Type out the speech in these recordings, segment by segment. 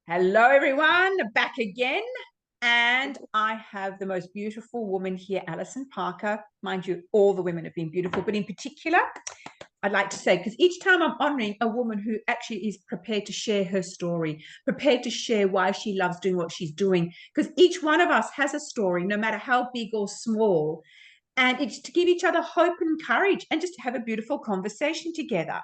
Hello, everyone, back again. And I have the most beautiful woman here, Alison Parker. Mind you, all the women have been beautiful, but in particular, I'd like to say, because each time I'm honoring a woman who actually is prepared to share her story, prepared to share why she loves doing what she's doing, because each one of us has a story, no matter how big or small. And it's to give each other hope and courage and just to have a beautiful conversation together.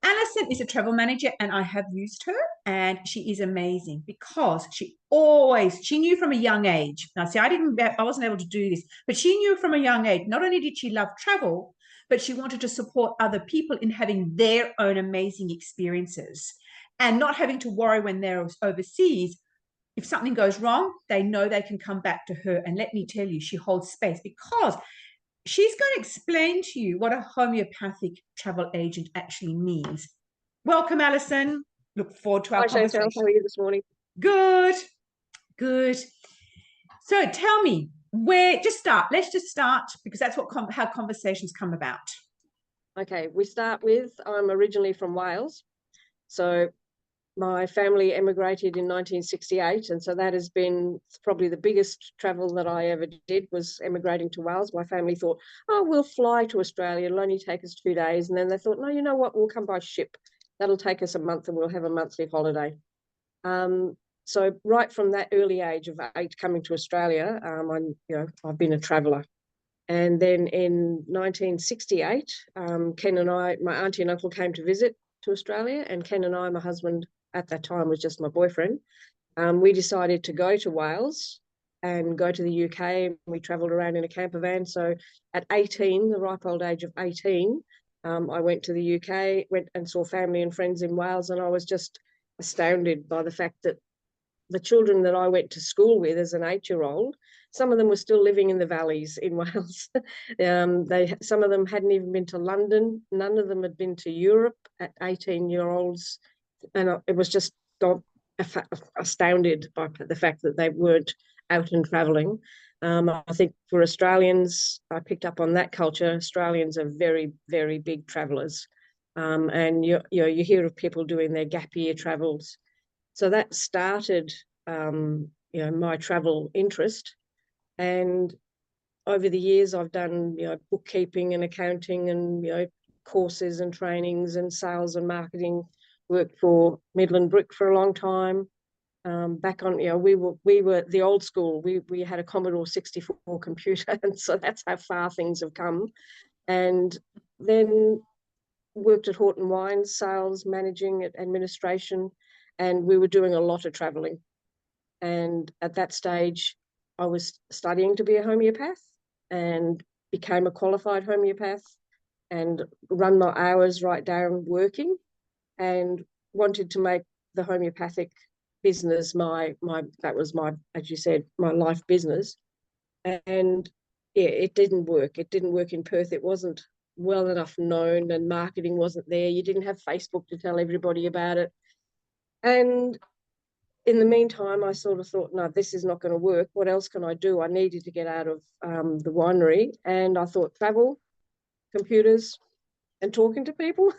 Alison is a travel manager and I have used her, and she is amazing because she knew from a young age. Now, see, I wasn't able to do this, but she knew from a young age, not only did she love travel, but she wanted to support other people in having their own amazing experiences and not having to worry when they're overseas. If something goes wrong, they know they can come back to her. And let me tell you, she holds space because she's going to explain to you what a homeopathic travel agent actually means. Welcome, Alison. Look forward to our Hi, conversation. Chantal. How are you this morning? Good, good. So tell me, let's just start because that's how conversations come about. Okay, we start with, I'm originally from Wales. So my family emigrated in 1968. And so that has been probably the biggest travel that I ever did, was emigrating to Wales. My family thought, oh, we'll fly to Australia. It'll only take us 2 days. And then they thought, no, you know what? We'll come by ship. That'll take us a month and we'll have a monthly holiday. So right from that early age of 8 coming to Australia, I've been a traveller. And then in 1968, Ken and I, my auntie and uncle came to visit to Australia, and Ken and I, my husband at that time was just my boyfriend, we decided to go to Wales and go to the UK. We travelled around in a camper van. So at 18, the ripe old age of 18, I went to the UK, went and saw family and friends in Wales, and I was just astounded by the fact that the children that I went to school with as an 8-year-old, some of them were still living in the valleys in Wales. Some of them hadn't even been to London. None of them had been to Europe at 18-year-olds. And it was just astounded by the fact that they weren't out and travelling. I think for Australians, I picked up on that culture. Australians are very, very big travellers. And you hear of people doing their gap year travels. So that started, my travel interest. And over the years, I've done, bookkeeping and accounting and, courses and trainings and sales and marketing. Worked for Midland Brick for a long time. Back on, we were the old school. We had a Commodore 64 computer, and so that's how far things have come. And then worked at Horton Wines, sales, managing, administration, and we were doing a lot of traveling. And at that stage, I was studying to be a homeopath and became a qualified homeopath and run my hours right down working, and wanted to make the homeopathic business that was my, as you said, my life business. And yeah, it didn't work. It didn't work in Perth. It wasn't well enough known, and marketing wasn't there. You didn't have Facebook to tell everybody about it. And in the meantime, I sort of thought, no, this is not going to work. What else can I do? I needed to get out of the winery. And I thought travel, computers, and talking to people.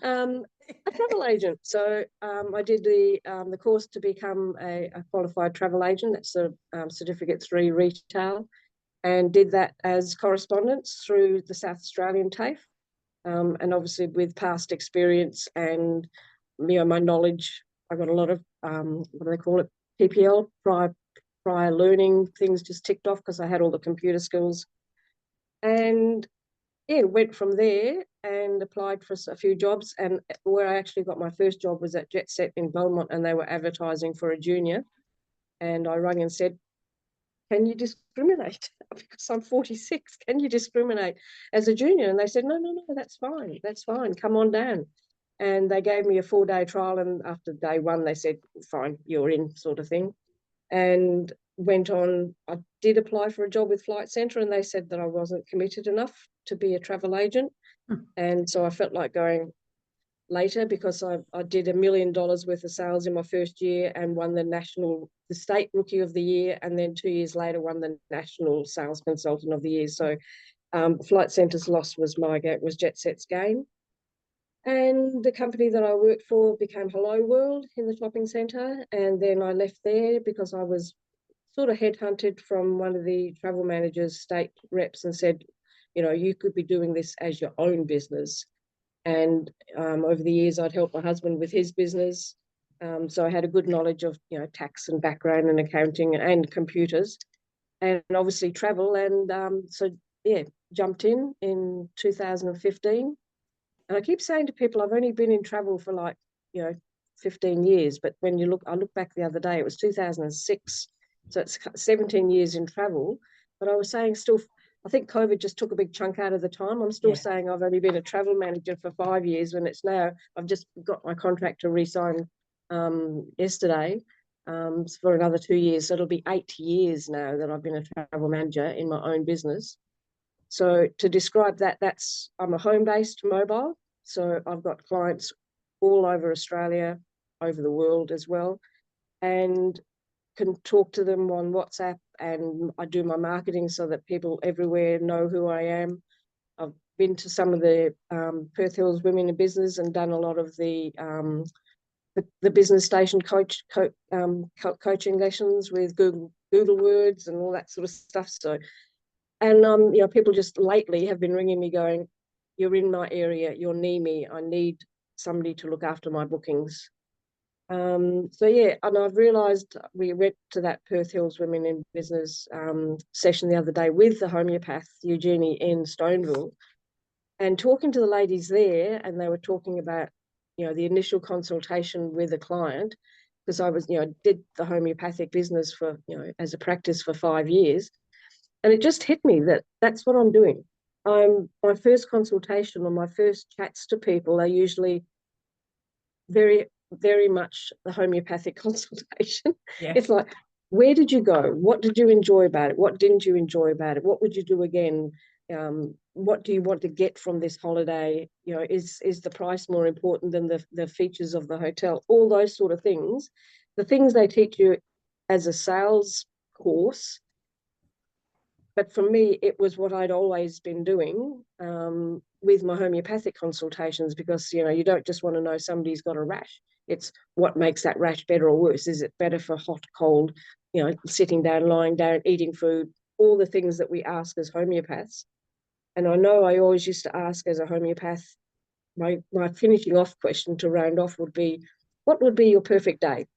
A travel agent. So I did the course to become a qualified travel agent. That's a Certificate 3 retail, and did that as correspondence through the South Australian TAFE. And obviously with past experience and my knowledge, I got a lot of what do they call it, PPL, prior learning things just ticked off because I had all the computer skills. And yeah, went from there and applied for a few jobs. And where I actually got my first job was at Jet Set in Belmont, and they were advertising for a junior. And I rang and said, can you discriminate? Because I'm 46. Can you discriminate as a junior? And they said, no, that's fine. That's fine. Come on down. And they gave me a 4-day trial. And after day 1, they said, fine, you're in, sort of thing. And went on. I did apply for a job with Flight Centre, and they said that I wasn't committed enough to be a travel agent. And so I felt like going later, because I did $1 million worth of sales in my first year and won the state rookie of the year, and then 2 years later won the national sales consultant of the year. So Flight Centre's loss was Jet Set's gain. And the company that I worked for became Hello World in the shopping centre. And then I left there because I was sort of headhunted from one of the travel managers, state reps, and said, you know, you could be doing this as your own business. And over the years, I'd helped my husband with his business. So I had a good knowledge of, you know, tax and background and accounting and computers, and obviously travel. And so, yeah, jumped in 2015. And I keep saying to people, I've only been in travel for like, you know, 15 years. But when you look, I looked back the other day, it was 2006. So it's 17 years in travel. But I was saying still, I think COVID just took a big chunk out of the time. I'm still saying I've only been a travel manager for 5 years when it's now, I've just got my contract to re-sign yesterday for another 2 years. So it'll be 8 years now that I've been a travel manager in my own business. So to describe that, I'm a home-based mobile. So I've got clients all over Australia, over the world as well, and can talk to them on WhatsApp, and I do my marketing so that people everywhere know who I am. I've been to some of the Perth Hills Women in Business and done a lot of the business station coaching lessons with Google Words and all that sort of stuff. So, and you know, people just lately have been ringing me going, "You're in my area. You're near me. I need somebody to look after my bookings." So yeah, and I've realised we went to that Perth Hills Women in Business session the other day with the homeopath Eugenie in Stoneville, and talking to the ladies there, and they were talking about, you know, the initial consultation with a client, because I was, you know, did the homeopathic business for, you know, as a practice for 5 years, and it just hit me that that's what I'm doing. My first consultation or my first chats to people are usually very, very much the homeopathic consultation. Yeah. It's like, where did you go? What did you enjoy about it? What didn't you enjoy about it? What would you do again? What do you want to get from this holiday? You know, is the price more important than the features of the hotel? All those sort of things. The things they teach you as a sales course. But for me, it was what I'd always been doing with my homeopathic consultations, because, you know, you don't just want to know somebody's got a rash. It's what makes that rash better or worse. Is it better for hot, cold, you know, sitting down, lying down, eating food, all the things that we ask as homeopaths. And I know I always used to ask as a homeopath, my finishing off question to round off would be, what would be your perfect day?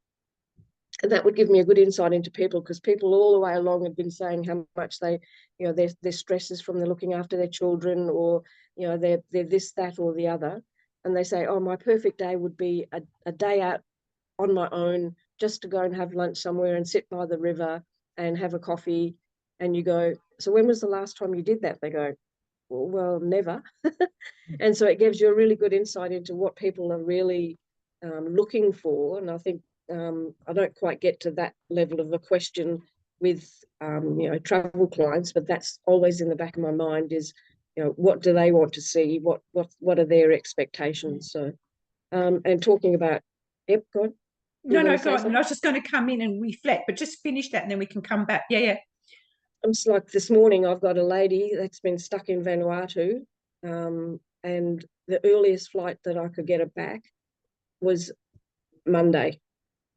And that would give me a good insight into people, because people all the way along have been saying how much they, you know, their stresses from the looking after their children, or, you know, they're this, that, or the other. And they say, oh, my perfect day would be a day out on my own, just to go and have lunch somewhere and sit by the river and have a coffee. And you go, so when was the last time you did that? They go, well, never. And so it gives you a really good insight into what people are really looking for. And I think I don't quite get to that level of a question with you know, travel clients, but that's always in the back of my mind is, you know, what do they want to see? What are their expectations? So and talking about, yep, go on. No, go on. I was just going to come in and reflect, but just finish that and then we can come back. Yeah. It's like this morning, I've got a lady that's been stuck in Vanuatu, and the earliest flight that I could get her back was Monday.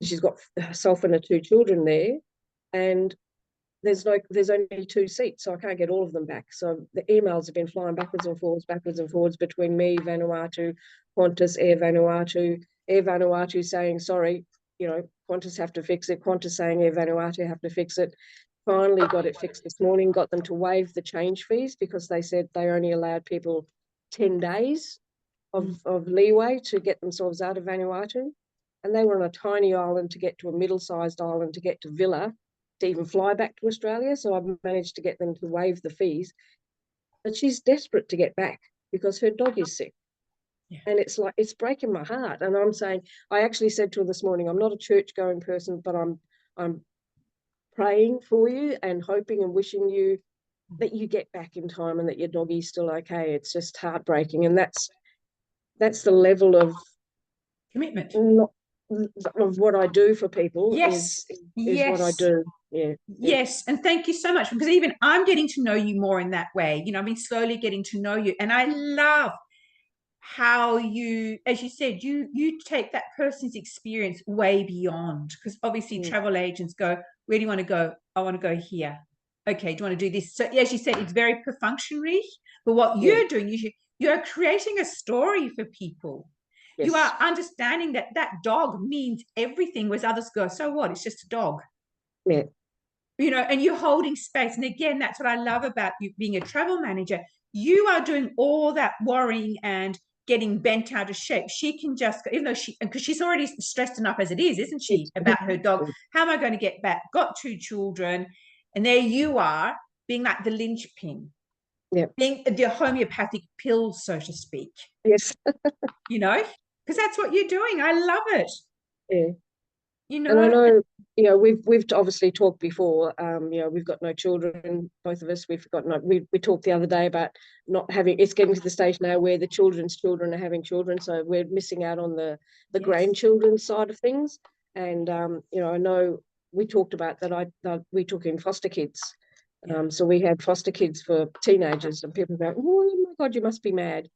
She's got herself and her 2 children there, and there's only 2 seats, so I can't get all of them back. So the emails have been flying backwards and forwards between me, Vanuatu, Qantas, Air Vanuatu saying, sorry, you know, Qantas have to fix it, Qantas saying Air Vanuatu have to fix it. Finally got it fixed this morning, got them to waive the change fees, because they said they only allowed people 10 days of leeway to get themselves out of Vanuatu. And they were on a tiny island to get to a middle-sized island to get to Villa to even fly back to Australia. So I've managed to get them to waive the fees. But she's desperate to get back because her dog is sick. Yeah. And it's like, it's breaking my heart. And I'm saying, I actually said to her this morning, I'm not a church-going person, but I'm praying for you and hoping and wishing you that you get back in time and that your doggy's still okay. It's just heartbreaking. And that's the level of commitment of what I do for people. Yes. is what I do. Yeah. Yes. And thank you so much, because even I'm getting to know you more in that way. You know, I've been slowly getting to know you, and I love how you, as you said, you take that person's experience way beyond, because obviously Mm. travel agents go, where do you want to go? I want to go here. Okay, do you want to do this? So as you said, it's very perfunctory, but what Yeah. you're doing, you're creating a story for people. You Yes. are understanding that that dog means everything, whereas others go, so what? It's just a dog. Yeah. You know, and you're holding space. And again, that's what I love about you being a travel manager. You are doing all that worrying and getting bent out of shape. She can just, even though because she's already stressed enough as it is, isn't she, Yes. about her dog? How am I going to get back? Got 2 children. And there you are, being like the linchpin, Yeah. being the homeopathic pill, so to speak, Yes. you know, because that's what you're doing. I love it. Yeah. You And I know, know, we've obviously talked before. We've got no children, both of us. We've got no. We talked the other day about not having. It's getting to the stage now where the children's children are having children, so we're missing out on the yes. grandchildren side of things. And I know we talked about that. We took in foster kids. Yeah. So we had foster kids for teenagers, and people go, "Oh my God, you must be mad."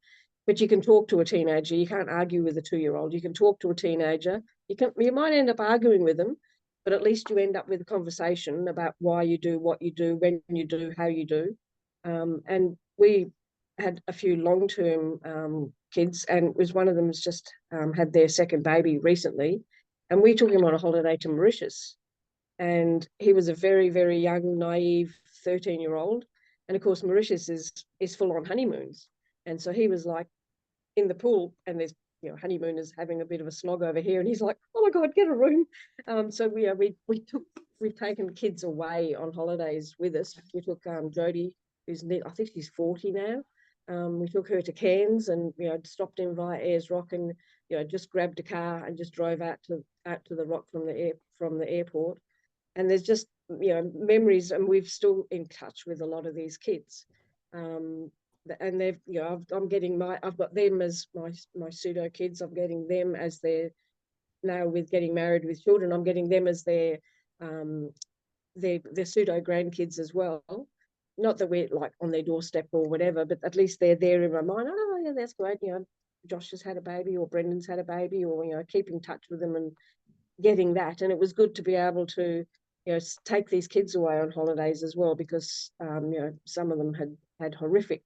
But you can talk to a teenager. You can't argue with a 2-year-old. You can talk to a teenager. You might end up arguing with them, but at least you end up with a conversation about why you do what you do, when you do, how you do. And we had a few long-term kids, and it was one of them has just had their second baby recently, and we took him on a holiday to Mauritius, and he was a very, very young, naive 13-year-old, and of course Mauritius is full on honeymoons, and so he was like in the pool, and there's honeymooners having a bit of a slog over here, and he's like, "Oh my God, get a room." So we've taken kids away on holidays with us. We took Jodie, who's I think she's 40 now. We took her to Cairns, and stopped in via Ayers Rock, and just grabbed a car and just drove out to the Rock from the airport. And there's just memories, and we've still in touch with a lot of these kids. And they've I've got them as my pseudo kids. I'm getting them as their, now with getting married with children, I'm getting them as their pseudo grandkids as well. Not that we're like on their doorstep or whatever, but at least they're there in my mind. Oh yeah, that's great. Josh has had a baby, or Brendan's had a baby, or keep in touch with them and getting that. And it was good to be able to take these kids away on holidays as well, because some of them had horrific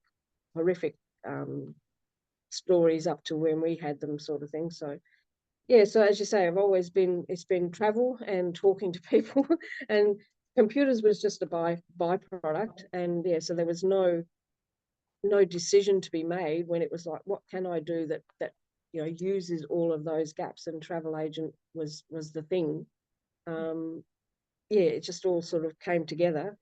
stories up to when we had them, sort of thing. So yeah, so as you say, it's been travel and talking to people, and computers was just a byproduct. And yeah, so there was no decision to be made when it was like, what can I do that uses all of those gaps, and travel agent was the thing. Yeah, it just all sort of came together.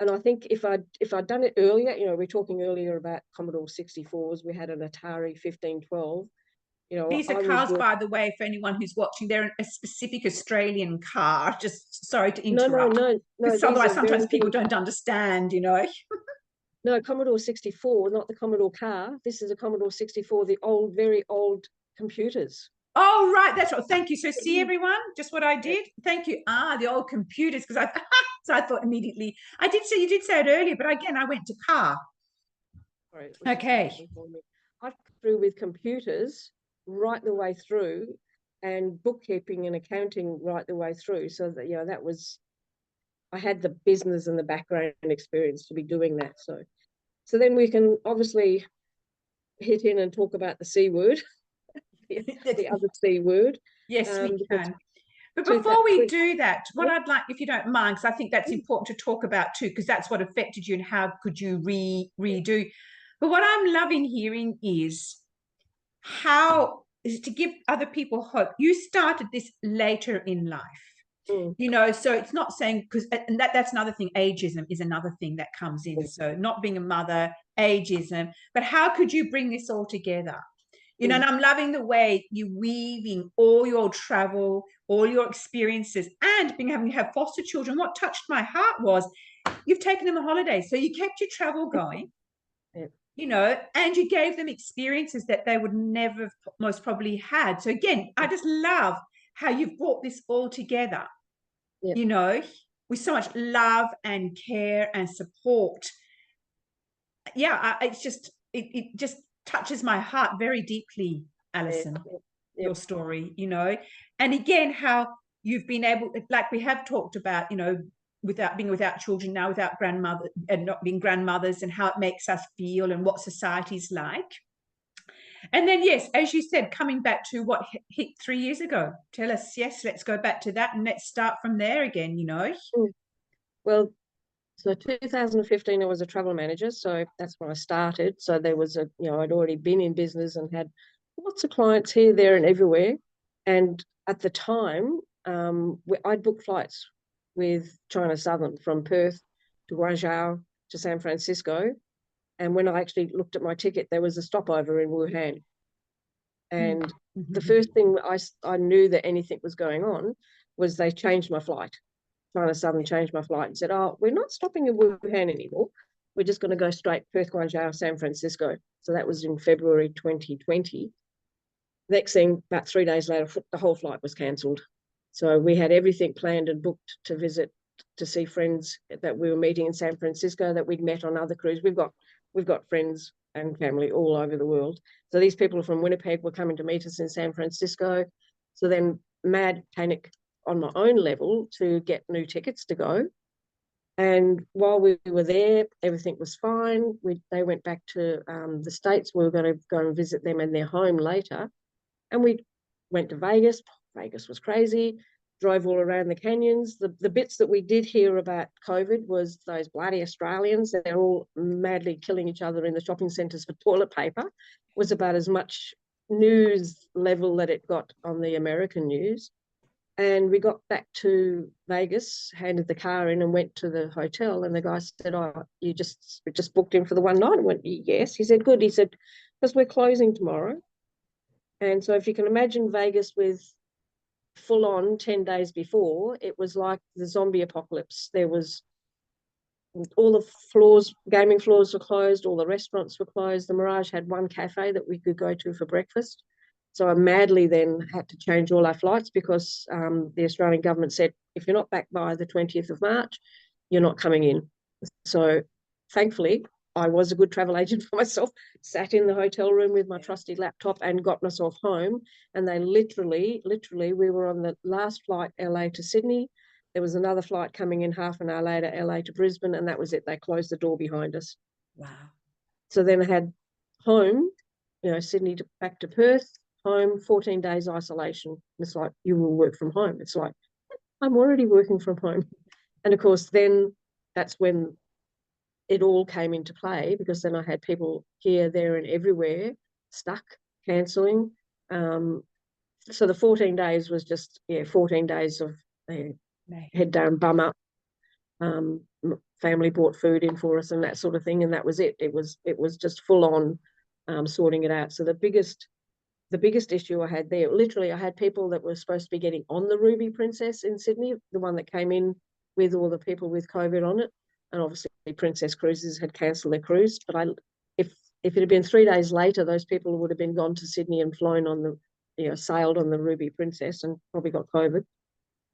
And I think if I'd done it earlier, we're talking earlier about Commodore 64s, we had an Atari 1512. These are I was cars, by the way, for anyone who's watching. They're a specific Australian car. Just sorry to interrupt, no. because These otherwise are sometimes people don't understand, No, Commodore 64, not the Commodore car. This is a Commodore 64, the old, very old computers. Oh, right. That's right. Thank you. So see, everyone, just what I did. Thank you. The old computers, because so I thought immediately. You did say it earlier, but again, I went to car. Sorry, Okay. I've through with computers right the way through, and bookkeeping and accounting right the way through. So that that was, I had the business and the background experience to be doing that. So then we can obviously hit in and talk about the C word, the other C word. Yes, we can. But before we do that, what I'd like, if you don't mind, because I think that's important to talk about too, because that's what affected you and how could you redo. But what I'm loving hearing is how is to give other people hope. You started this later in life. So it's not saying, because, and that's another thing, ageism is another thing that comes in. So not being a mother, ageism, but how could you bring this all together? And I'm loving the way you weaving all your travel, all your experiences, and having you have foster children. What touched my heart was you've taken them on holidays. So you kept your travel going, and you gave them experiences that they would never most probably had. So again, I just love how you've brought this all together, with so much love and care and support. Yeah, it's just, it just touches my heart very deeply, Alison, Yeah. your story, you know. And again, how you've been able, like we have talked about, you know, without being without children now, without grandmother and not being grandmothers, and how it makes us feel and what society's like. And then, yes, as you said, coming back to what hit 3 years ago, tell us, yes, let's go back to that and let's start from there again, you know. Well, so 2015, I was a travel manager. So that's when I started. So there was I'd already been in business and had lots of clients here, there, and everywhere. And at the time, I'd booked flights with China Southern from Perth to Guangzhou to San Francisco. And when I actually looked at my ticket, there was a stopover in Wuhan. And the first thing I knew that anything was going on was they changed my flight. China Southern changed my flight and said, oh, we're not stopping in Wuhan anymore. We're just going to go straight Perth, Guangzhou, San Francisco. So that was in February 2020. Next thing, about 3 days later, the whole flight was cancelled. So we had everything planned and booked to visit, to see friends that we were meeting in San Francisco that we'd met on other cruises. We've got friends and family all over the world. So these people from Winnipeg were coming to meet us in San Francisco. So then mad panic on my own level to get new tickets to go. And while we were there, everything was fine. They went back to the States. We were going to go and visit them in their home later. And we went to Vegas. Vegas was crazy. Drove all around the canyons. The bits that we did hear about COVID was those bloody Australians. They're all madly killing each other in the shopping centres for toilet paper. Was about as much news level that it got on the American news. And we got back to Vegas, handed the car in and went to the hotel. And the guy said, oh, you just booked in for the one night? I went, yes. He said, good. He said, because we're closing tomorrow. And so if you can imagine Vegas with full on 10 days before, it was like the zombie apocalypse. There was all the floors, gaming floors were closed, all the restaurants were closed. The Mirage had one cafe that we could go to for breakfast. So I madly then had to change all our flights because the Australian government said, if you're not back by the 20th of March, you're not coming in. So thankfully, I was a good travel agent for myself, sat in the hotel room with my trusty laptop and got myself home. And they literally, we were on the last flight, LA to Sydney. There was another flight coming in half an hour later, LA to Brisbane, and that was it. They closed the door behind us. Wow. So then I had home, Sydney back to Perth, home, 14 days isolation. It's like, you will work from home. It's like, I'm already working from home. And of course, then that's when it all came into play, because then I had people here, there, and everywhere stuck, cancelling. So the 14 days was just, 14 days of head down, bum up. Family brought food in for us and that sort of thing, and that was it. It was just full on sorting it out. So the biggest issue I had there, literally, I had people that were supposed to be getting on the Ruby Princess in Sydney, the one that came in with all the people with COVID on it. And obviously Princess Cruises had cancelled their cruise. But if it had been 3 days later, those people would have been gone to Sydney and flown on sailed on the Ruby Princess and probably got COVID.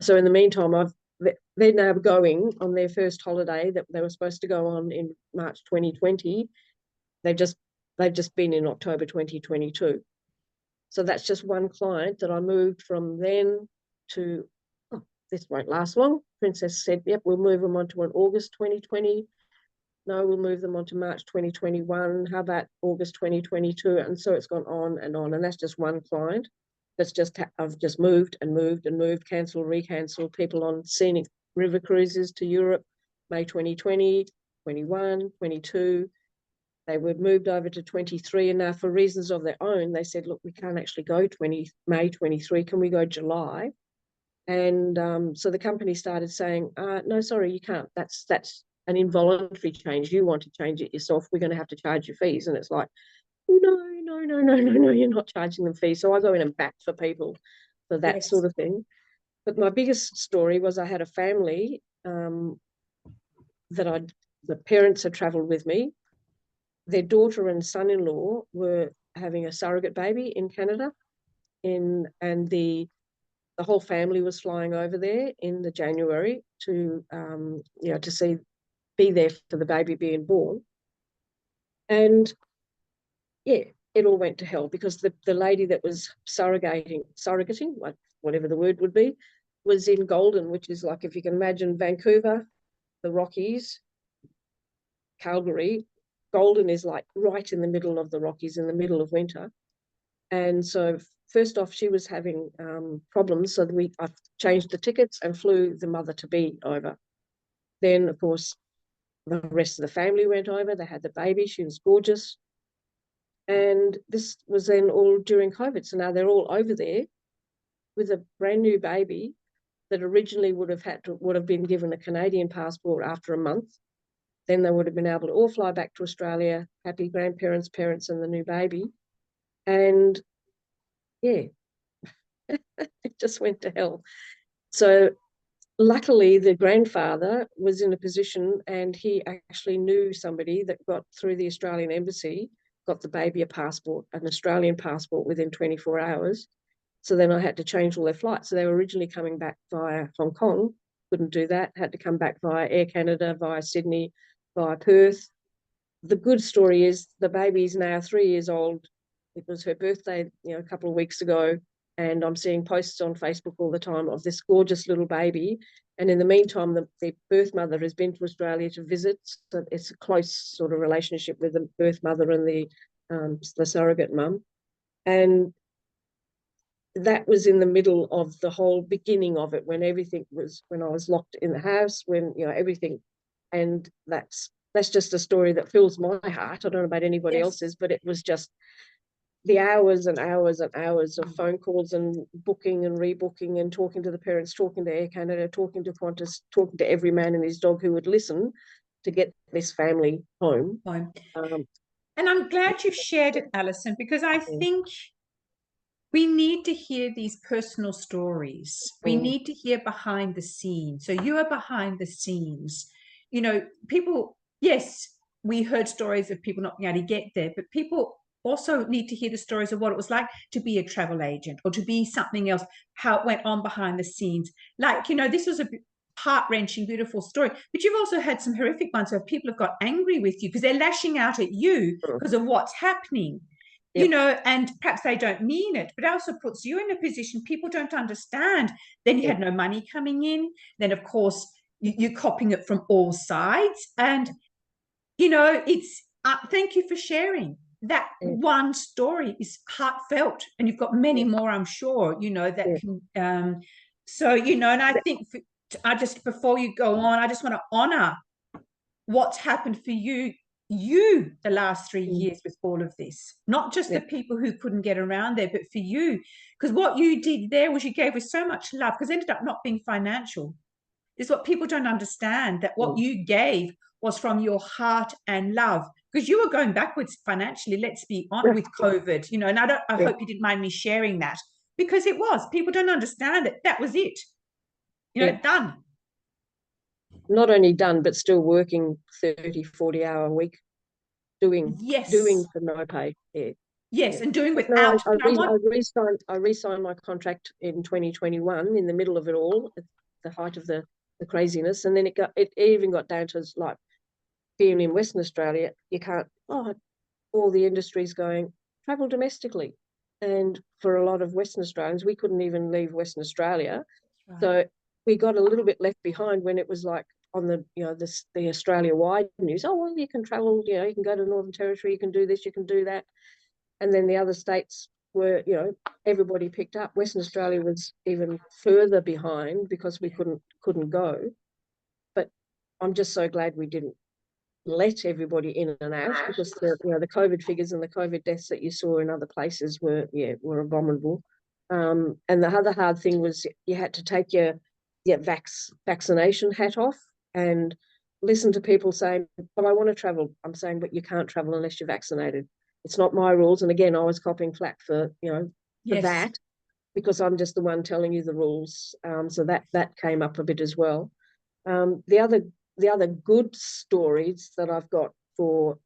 So in the meantime, they're now going on their first holiday that they were supposed to go on in March 2020. They've just been in October 2022. So that's just one client that I moved from then to, this won't last long. Princess said, yep, we'll move them on to an August 2020. No, we'll move them on to March 2021. How about August 2022? And so it's gone on. And that's just one client. I've just moved and moved and moved, cancel, recancel, people on scenic river cruises to Europe, May 2020, 21, 22. They were moved over to 23, and now for reasons of their own, they said, look, we can't actually go May 23. Can we go July? And so the company started saying, no, sorry, you can't. That's an involuntary change. You want to change it yourself. We're going to have to charge you fees. And it's like, no, you're not charging them fees. So I go in and back for people for that sort of thing. But my biggest story was I had a family the parents had travelled with me. Their daughter and son-in-law were having a surrogate baby in Canada, and the whole family was flying over there in the January to be there for the baby being born. And it all went to hell because the lady that was surrogating, whatever the word would be, was in Golden, which is like, if you can imagine Vancouver, the Rockies, Calgary. Golden is like right in the middle of the Rockies in the middle of winter. And so first off, she was having problems. So I changed the tickets and flew the mother-to-be over. Then, of course, the rest of the family went over. They had the baby. She was gorgeous. And this was then all during COVID. So now they're all over there with a brand new baby that originally would have been given a Canadian passport after a month. Then they would have been able to all fly back to Australia, happy grandparents, parents, and the new baby. And yeah, it just went to hell. So luckily, the grandfather was in a position, and he actually knew somebody that got through the Australian embassy, got the baby a passport, an Australian passport, within 24 hours. So then I had to change all their flights. So they were originally coming back via Hong Kong, couldn't do that, had to come back via Air Canada, via Sydney, via Perth. The good story is the baby's now 3 years old. It was her birthday, a couple of weeks ago, and I'm seeing posts on Facebook all the time of this gorgeous little baby. And in the meantime, the birth mother has been to Australia to visit. So it's a close sort of relationship with the birth mother and the surrogate mum. And that was in the middle of the whole beginning of it, when I was locked in the house, when, everything. And that's just a story that fills my heart. I don't know about anybody else's, but it was just the hours and hours and hours of phone calls and booking and rebooking and talking to the parents, talking to Air Canada, talking to Qantas, talking to every man and his dog who would listen to get this family home. And I'm glad you've shared it, Alison, because I think we need to hear these personal stories. We need to hear behind the scenes. So you are behind the scenes. People, yes, we heard stories of people not being able to get there, but people also need to hear the stories of what it was like to be a travel agent or to be something else, how it went on behind the scenes. Like, this was a heart-wrenching, beautiful story, but you've also had some horrific ones where people have got angry with you because they're lashing out at you because of what's happening. And perhaps they don't mean it, but it also puts you in a position people don't understand. Then you had no money coming in. Then, of course, you're copying it from all sides. And, it's thank you for sharing. That one story is heartfelt, and you've got many more, I'm sure, that can. So, and I think before you go on, I just want to honor what's happened for you the last 3 years with all of this, not just the people who couldn't get around there, but for you, because what you did there was you gave us so much love, because it ended up not being financial. Is what people don't understand, that what you gave was from your heart and love, because you were going backwards financially, let's be honest, with COVID, and I hope you didn't mind me sharing that, because it was, people don't understand it. That was it, done. Not only done, but still working 30, 40-hour week, doing for no pay. And doing without. I re-signed my contract in 2021 in the middle of it all, at the height of the craziness, and then it even got down to, like, being in Western Australia, you can't. All the industries going, travel domestically, and for a lot of Western Australians, we couldn't even leave Western Australia. Right. So we got a little bit left behind when it was like on the the Australia-wide news. Oh, well, you can travel, you can go to Northern Territory, you can do this, you can do that. And then the other states were, everybody picked up. Western Australia was even further behind because we couldn't go. But I'm just so glad we didn't let everybody in and out, because the COVID figures and the COVID deaths that you saw in other places were abominable. And the other hard thing was you had to take your vaccination hat off and listen to people saying, "But I want to travel." I'm saying, "But you can't travel unless you're vaccinated. It's not my rules." And again, I was copying flack for that, because I'm just the one telling you the rules. So that came up a bit as well. The other good stories that I've got for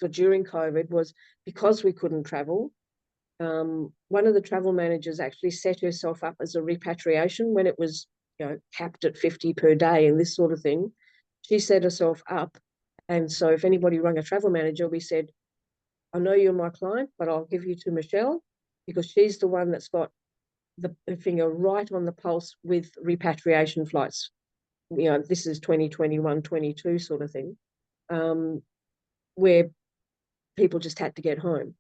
during COVID was, because we couldn't travel, one of the travel managers actually set herself up as a repatriation when it was capped at 50 per day and this sort of thing. She set herself up, and so if anybody rang a travel manager, we said, I know you're my client, but I'll give you to Michelle because she's the one that's got the finger right on the pulse with repatriation flights. You know, this is 2021, 22 sort of thing, where people just had to get home.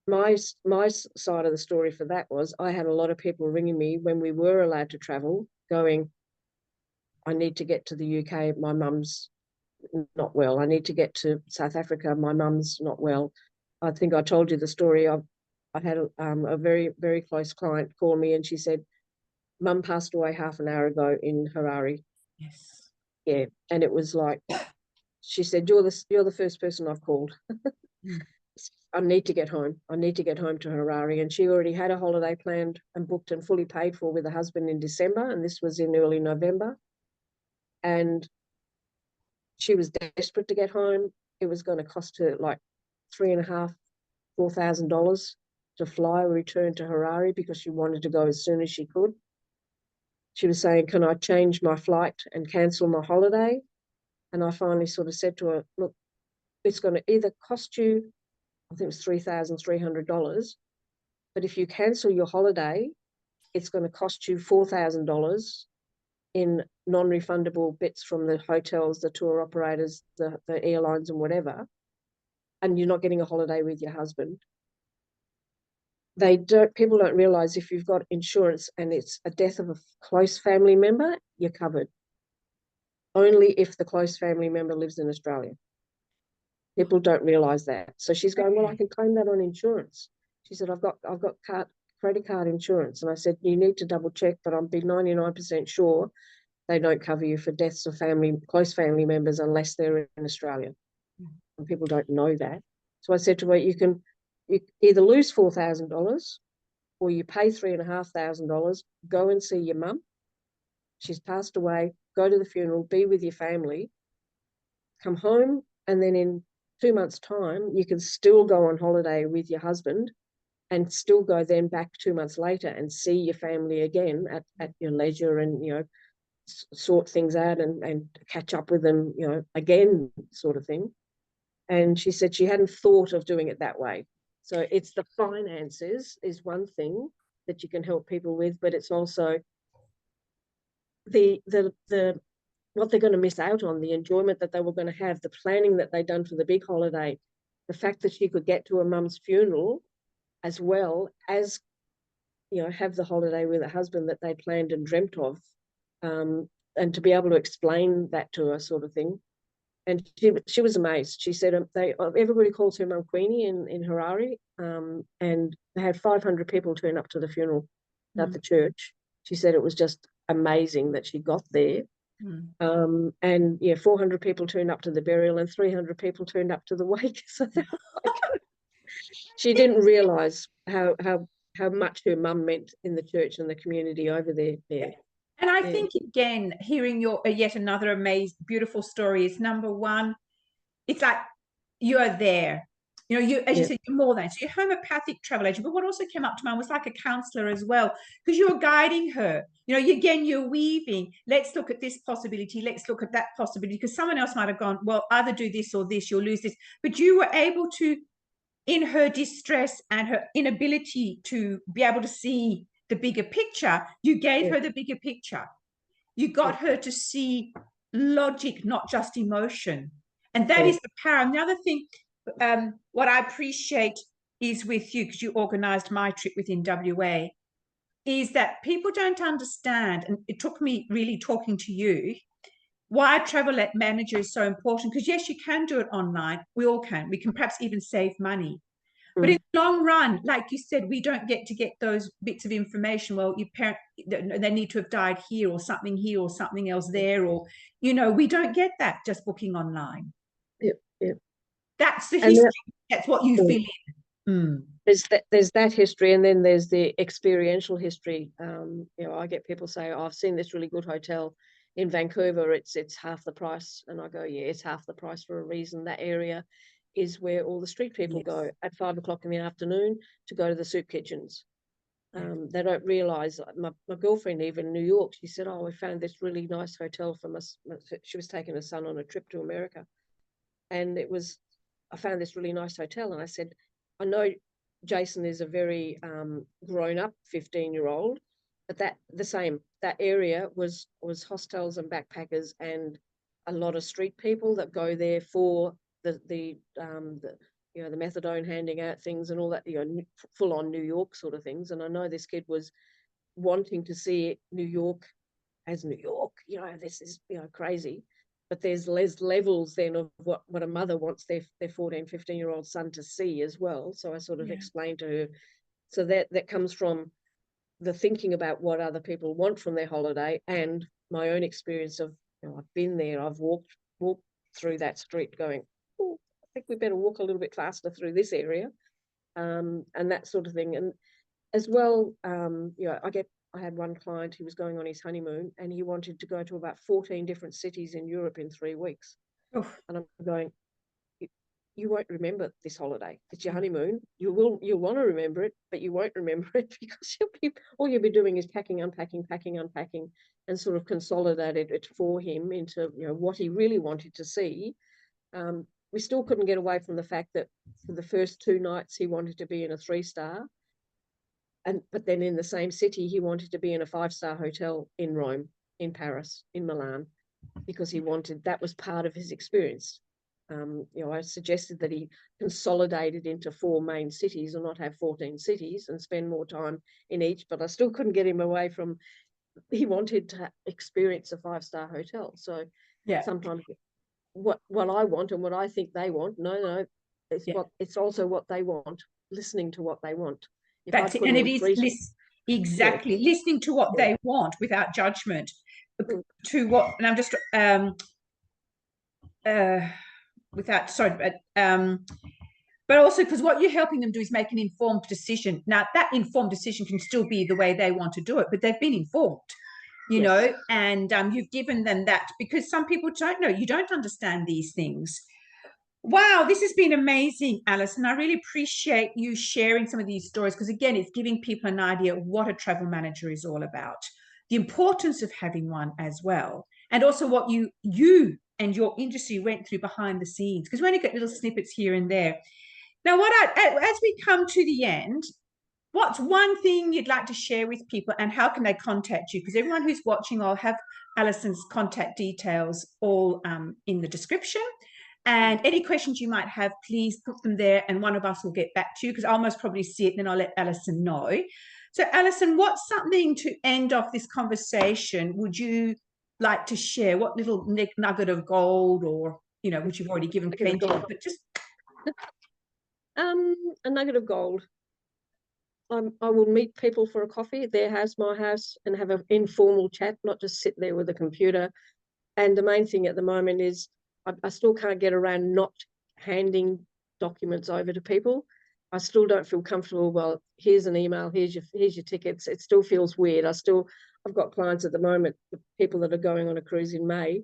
My side of the story for that was I had a lot of people ringing me when we were allowed to travel, going, I need to get to the UK, my mum's not well. I need to get to South Africa, my mum's not well. I think I told you the story. I had a very, very close client call me and she said, Mum passed away half an hour ago in Harare. Yes. Yeah. And it was like, she said, you're the first person I've called. Mm. I need to get home. I need to get home to Harare. And she already had a holiday planned and booked and fully paid for with her husband in December. And this was in early November. And she was desperate to get home. It was going to cost her like $3,500, $4,000 to fly or return to Harare because she wanted to go as soon as she could. She was saying, can I change my flight and cancel my holiday? And I finally sort of said to her, look, it's going to either cost you, I think it was $3,300, but if you cancel your holiday, it's going to cost you $4,000 in non-refundable bits from the hotels, the tour operators, the airlines and whatever, and you're not getting a holiday with your husband. People don't realize if you've got insurance and it's a death of a close family member, you're covered. Only if the close family member lives in Australia. People don't realize that. So she's going, well, I can claim that on insurance. She said, I've got credit card insurance. And I said, you need to double check, but I'm be 99% sure they don't cover you for deaths of close family members unless they're in Australia. And people don't know that. So I said to her, you either lose $4,000 or you pay $3,500, go and see your mum. She's passed away, go to the funeral, be with your family, come home, and then in 2 months' time, you can still go on holiday with your husband and still go then back 2 months later and see your family again at your leisure and, you know, sort things out and catch up with them, you know, again, sort of thing. And she said she hadn't thought of doing it that way. So it's the finances is one thing that you can help people with, but it's also the what they're going to miss out on, the enjoyment that they were going to have, the planning that they'd done for the big holiday, the fact that she could get to her mum's funeral as well as, you know, have the holiday with her husband that they planned and dreamt of, and to be able to explain that to her, sort of thing. And she was amazed. She said everybody calls her Mum Queenie in Harare, and they had 500 people turn up to the funeral at the church. She said it was just amazing that she got there. And yeah, 400 people turned up to the burial and 300 people turned up to the wake. So she didn't realise how much her mum meant in the church and the community over there. Yeah. And I think, again, hearing your yet another amazing, beautiful story is, number one, it's like you are there. You know, as you said, you're more than. So you're a homeopathic travel agent. But what also came up to mind was like a counselor as well, because you were guiding her. You know, you're weaving. Let's look at this possibility. Let's look at that possibility. Because someone else might have gone, well, either do this or this, you'll lose this. But you were able to, in her distress and her inability to be able to see the bigger picture, you gave her the bigger picture. You got her to see logic, not just emotion. And that is the power. And the other thing, what I appreciate is with you, because you organized my trip within WA, is that people don't understand, and it took me really talking to you, why a travel manager is so important. Because yes, you can do it online. We all can. We can perhaps even save money. But in the long run, like you said, we don't get those bits of information. Well, your parent, they need to have died here or something else there, or, you know, we don't get that just booking online. That's the history. That's what you fill in. There's that history, and then there's the experiential history. You know, I get people say, oh, I've seen this really good hotel in Vancouver. It's half the price, and I go, yeah, it's half the price for a reason. That area is where all the street people go at 5 o'clock in the afternoon to go to the soup kitchens. They don't realise. My girlfriend, even in New York, she said, oh, we found this really nice hotel for us. She was taking her son on a trip to America, and it was I found this really nice hotel, and I said, I know Jason is a very grown up 15-year-old, but that area was hostels and backpackers and a lot of street people that go there for the you know, the methadone handing out things and all that, you know, full on New York sort of things. And I know this kid was wanting to see New York as New York, you know, this is, you know, crazy. But there's levels then of what a mother wants their 14, 15-year-old son to see as well. So I sort of explained to her. So that comes from the thinking about what other people want from their holiday and my own experience of, you know, I've been there, I've walked through that street going, oh, I think we better walk a little bit faster through this area, and that sort of thing. And as well, you know, I had one client who was going on his honeymoon and he wanted to go to about 14 different cities in Europe in 3 weeks. Oof. And I'm going, you won't remember this holiday. It's your honeymoon. You'll want to remember it, but you won't remember it because all you'll be doing is packing, unpacking, and sort of consolidated it for him into, you know, what he really wanted to see. We still couldn't get away from the fact that for the first 2 nights he wanted to be in a 3-star. But then in the same city, he wanted to be in a 5-star hotel in Rome, in Paris, in Milan, because that was part of his experience. You know, I suggested that he consolidated into 4 main cities and not have 14 cities and spend more time in each, but I still couldn't get him away from, he wanted to experience a 5-star hotel. So sometimes what I want and what I think they want, no, it's also what they want, listening to what they want. That's it. And it is exactly listening to what they want without judgment. To what, and I'm just but also because what you're helping them do is make an informed decision. Now that informed decision can still be the way they want to do it, but they've been informed, you know, and you've given them that, because some people don't know, you don't understand these things. Wow, this has been amazing, Alison. I really appreciate you sharing some of these stories, because again, it's giving people an idea of what a travel manager is all about, the importance of having one as well, and also what you and your industry went through behind the scenes, because we only get little snippets here and there. Now, as we come to the end, what's one thing you'd like to share with people, and how can they contact you? Because everyone who's watching, I'll have Alison's contact details all in the description. And any questions you might have, please put them there and one of us will get back to you, because I'll most probably see it and then I'll let Alison know. So Alison, what's something to end off this conversation would you like to share? What little nugget of gold, or, you know, which you've already given plenty of, but just a nugget of gold. I will meet people for a coffee at their house, my house, and have an informal chat, not just sit there with a computer. And the main thing at the moment is I still can't get around not handing documents over to people. I still don't feel comfortable. Well, here's an email, here's your tickets. It still feels weird. I've got clients at the moment, the people that are going on a cruise in May, and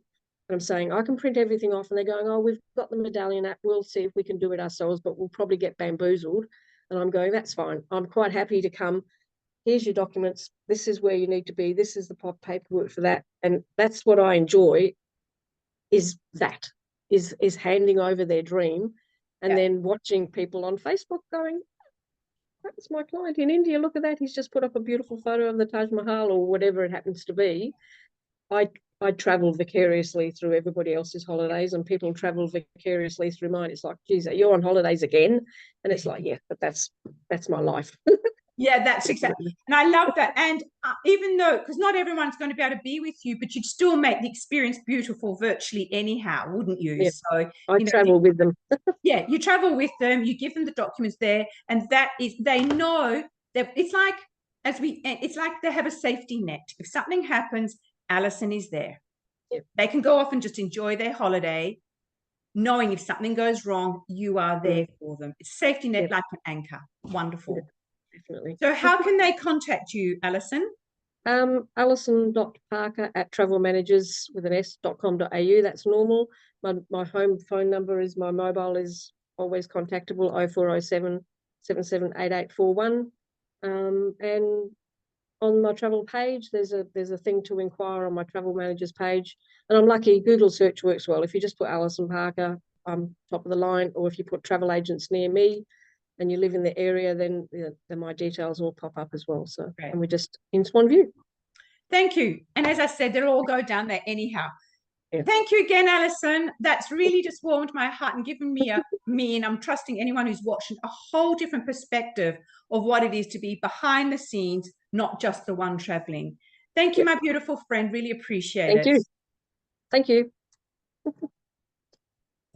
I'm saying, I can print everything off, and they're going, oh, we've got the medallion app, we'll see if we can do it ourselves, but we'll probably get bamboozled. And I'm going, that's fine. I'm quite happy to come. Here's your documents. This is where you need to be. This is the paperwork for that. And that's what I enjoy, is handing over their dream, and then watching people on Facebook going, that's my client in India, look at that, he's just put up a beautiful photo of the Taj Mahal, or whatever it happens to be. I travel vicariously through everybody else's holidays, and people travel vicariously through mine. It's like, geez, you're on holidays again? And it's like, yeah, but that's my life. Yeah, that's exactly. And I love that. And even though, because not everyone's going to be able to be with you, but you'd still make the experience beautiful virtually anyhow, wouldn't you? Yeah, so I travel with them. Yeah, you travel with them, you give them the documents there, and that is, they know that it's like, it's like they have a safety net. If something happens, Alison is there. Yeah. They can go off and just enjoy their holiday, knowing if something goes wrong, you are there for them. It's safety net, like an anchor. Wonderful. Definitely. So how can they contact you, Alison? alison.parker@travelmanagers.com.au. That's normal. My home phone number is, my mobile is always contactable, 0407 778841. And on my travel page, there's a thing to inquire on my travel managers page. And I'm lucky, Google search works well. If you just put Alison Parker, I'm top of the line, or if you put travel agents near me and you live in the area, then my details all pop up as well. So, Great. and we're just in Swan View. Thank you. And as I said, they'll all go down there anyhow. Yeah. Thank you again, Alison. That's really just warmed my heart and given me and I'm trusting anyone who's watching, a whole different perspective of what it is to be behind the scenes, not just the one traveling. Thank you, my beautiful friend. Really appreciate it. Thank you. Thank you.